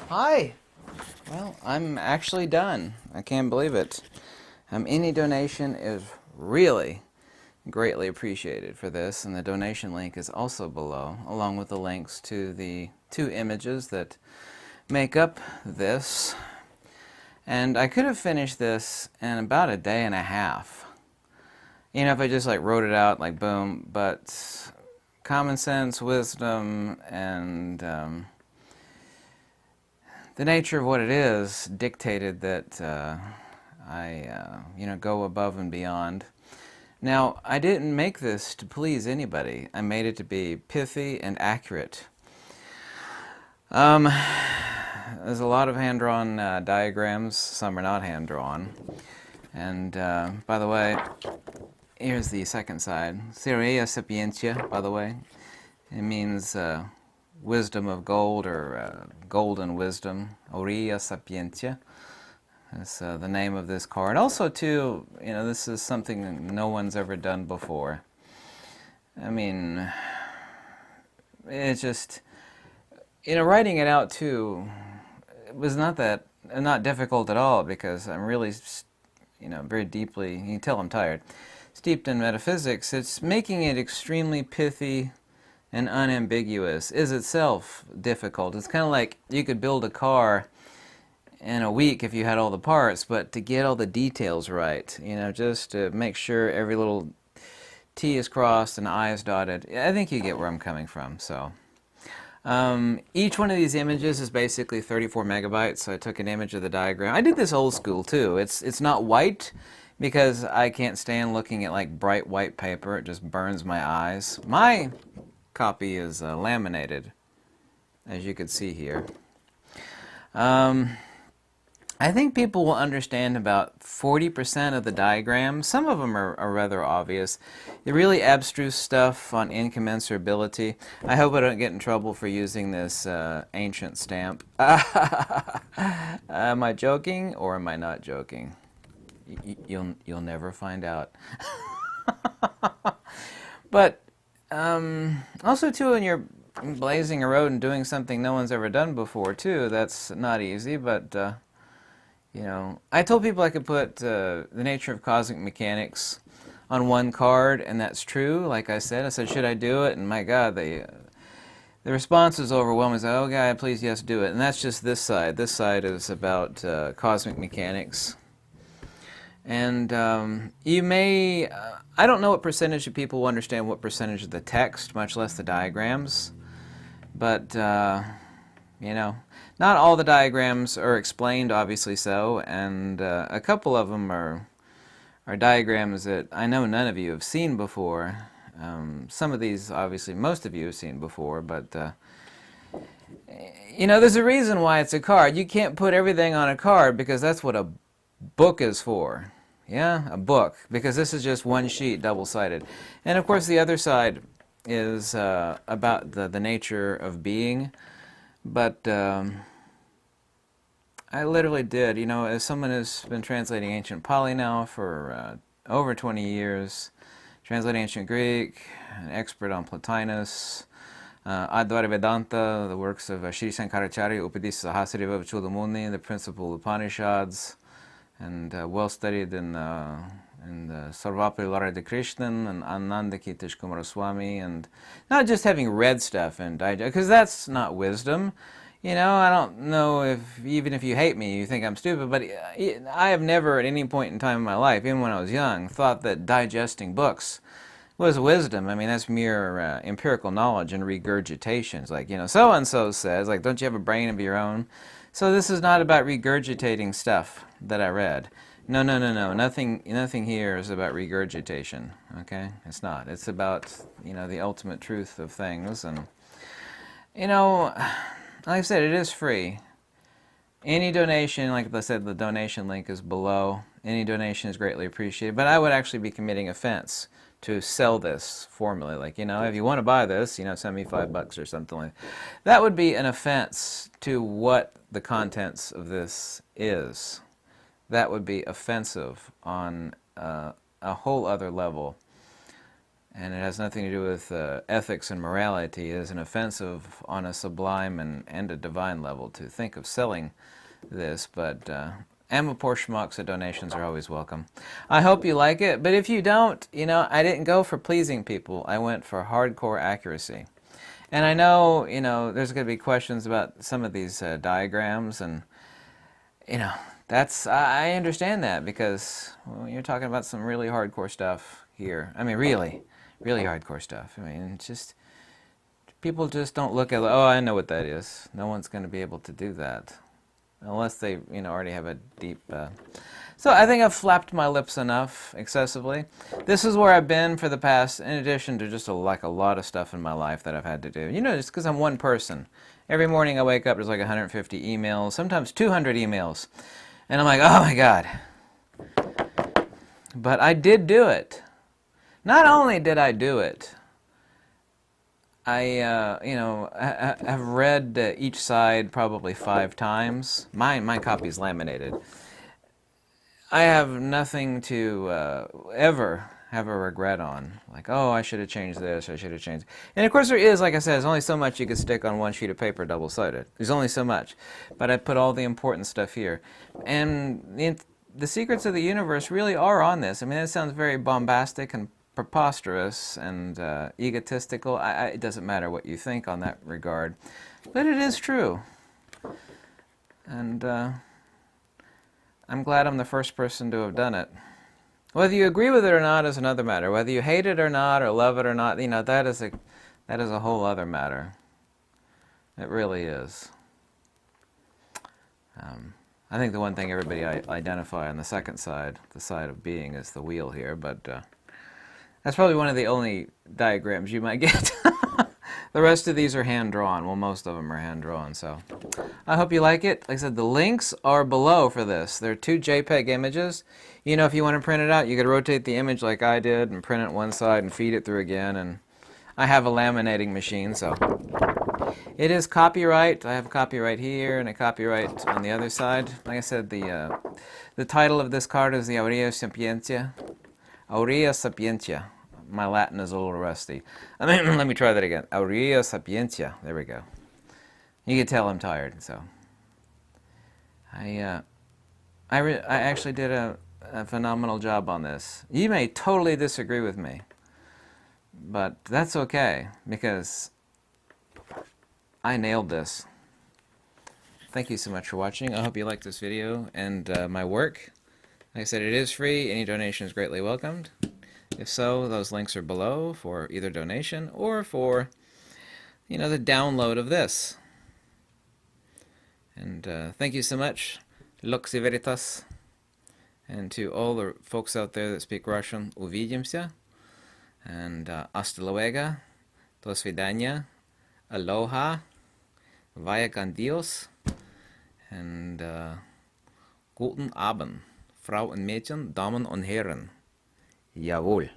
Hi! Well, I'm actually done. I can't believe it. Any donation is really greatly appreciated for this, and the donation link is also below, along with the links to the 2 images that make up this. And I could have finished this in about a day and a half. You know, if I just like wrote it out, like boom, but common sense, wisdom, and the nature of what it is dictated that I go above and beyond. Now, I didn't make this to please anybody. I made it to be pithy and accurate. There's a lot of hand-drawn diagrams. Some are not hand-drawn. And by the way, here's the second side. AUREA SAPIENTIA, by the way. It means wisdom of gold, or golden wisdom. AUREA SAPIENTIA. That's the name of this card. Also, too, this is something that no one's ever done before. I mean, it's just, writing it out, too, it was not difficult at all, because I'm really, very deeply, you can tell I'm tired, steeped in metaphysics. It's making it extremely pithy and unambiguous is itself difficult. It's kind of like you could build a car in a week if you had all the parts, but to get all the details right, just to make sure every little T is crossed and I is dotted. I think you get where I'm coming from. So each one of these images is basically 34 megabytes. So I took an image of the diagram. I did this old school too. It's not white because I can't stand looking at like bright white paper. It just burns my eyes. My copy is laminated, as you can see here. I think people will understand about 40% of the diagrams. Some of them are rather obvious. The really abstruse stuff on incommensurability. I hope I don't get in trouble for using this ancient stamp. Am I joking or am I not joking? You'll never find out. But also, too, when you're blazing a road and doing something no one's ever done before, too, that's not easy, but I told people I could put the nature of cosmic mechanics on one card, and that's true. Like I said, should I do it? And my God, the response was overwhelming. I said, oh, God, please, yes, do it. And that's just this side. This side is about cosmic mechanics. And you may, I don't know what percentage of people will understand what percentage of the text, much less the diagrams. But, not all the diagrams are explained, obviously so, and a couple of them are diagrams that I know none of you have seen before. Some of these, obviously, most of you have seen before, but, there's a reason why it's a card. You can't put everything on a card because that's what a book is for. Yeah, a book, because this is just one sheet, double-sided. And, of course, the other side is about the nature of being. But I literally did, as someone who's been translating ancient Pali now for over 20 years, translating ancient Greek, an expert on Plotinus, Advaita Vedanta, the works of Shri Sankaracharya, Upadisa Sahasrara Chudamuni, the principal Upanishads, and well-studied in the Sarvapali Larada Krishnan and Ananda Kitish Kumaraswamy, and not just having read stuff and digest, because that's not wisdom. I don't know even if you hate me, you think I'm stupid, but I have never at any point in time in my life, even when I was young, thought that digesting books was wisdom. I mean, that's mere empirical knowledge and regurgitation. It's like, so-and-so says, like, don't you have a brain of your own? So this is not about regurgitating stuff that I read. No. Nothing here is about regurgitation, okay? It's not. It's about, the ultimate truth of things. And, like I said, it is free. Any donation, like I said, the donation link is below. Any donation is greatly appreciated. But I would actually be committing offense to sell this formally. Like, if you want to buy this, send me $5 or something like that. That would be an offense to what the contents of this is. That would be offensive on a whole other level. and it has nothing to do with ethics and morality. It is an offensive on a sublime and a divine level to think of selling this, but Amapor schmuck, so donations are always welcome. I hope you like it, but if you don't, you know, I didn't go for pleasing people. I went for hardcore accuracy. And I know, you know, there's going to be questions about some of these diagrams, and, you know, I understand that because, well, you're talking about some really hardcore stuff here. I mean, really, really hardcore stuff. I mean, just, people just don't look at, oh, I know what that is. No one's going to be able to do that. Unless they, you know, already have a deep... So I think I've flapped my lips enough, excessively. This is where I've been for the past, in addition to just like a lot of stuff in my life that I've had to do. You know, just because I'm one person. Every morning I wake up, there's like 150 emails, sometimes 200 emails. And I'm like, oh my God. But I did do it. Not only did I do it, I, you know, have read each side probably 5 times. My copy's laminated. I have nothing to ever have a regret on. Like, oh, I should have changed this, I should have changed... And of course there is, like I said, there's only so much you could stick on one sheet of paper double-sided. There's only so much. But I put all the important stuff here. And the secrets of the universe really are on this. I mean, that sounds very bombastic and preposterous and egotistical. It doesn't matter what you think on that regard, but it is true. And I'm glad I'm the first person to have done it. Whether you agree with it or not is another matter. Whether you hate it or not, or love it or not, you know, that is a whole other matter. It really is. I think the one thing everybody identify on the second side, the side of being, is the wheel here, but that's probably one of the only diagrams you might get. The rest of these are hand-drawn. Well, most of them are hand-drawn, so I hope you like it. Like I said, the links are below for this. There are 2 JPEG images. You know, if you want to print it out, you could rotate the image like I did and print it one side and feed it through again. And I have a laminating machine, so it is copyright. I have a copyright here and a copyright on the other side. Like I said, the title of this card is the AUREA SAPIENTIA. AUREA SAPIENTIA. My Latin is a little rusty. I mean, let me try that again. AUREA SAPIENTIA. There we go. You can tell I'm tired, so. I actually did a phenomenal job on this. You may totally disagree with me, but that's okay, because I nailed this. Thank you so much for watching. I hope you liked this video and my work. Like I said, it is free. Any donation is greatly welcomed. If so, those links are below for either donation or for, you know, the download of this. And thank you so much, Luxi Veritas, and to all the folks out there that speak Russian, Увидимся, and hasta luego, до свидания, aloha, vaya con Dios, and guten Abend, Frau und Mädchen, Damen und Herren. Jawohl.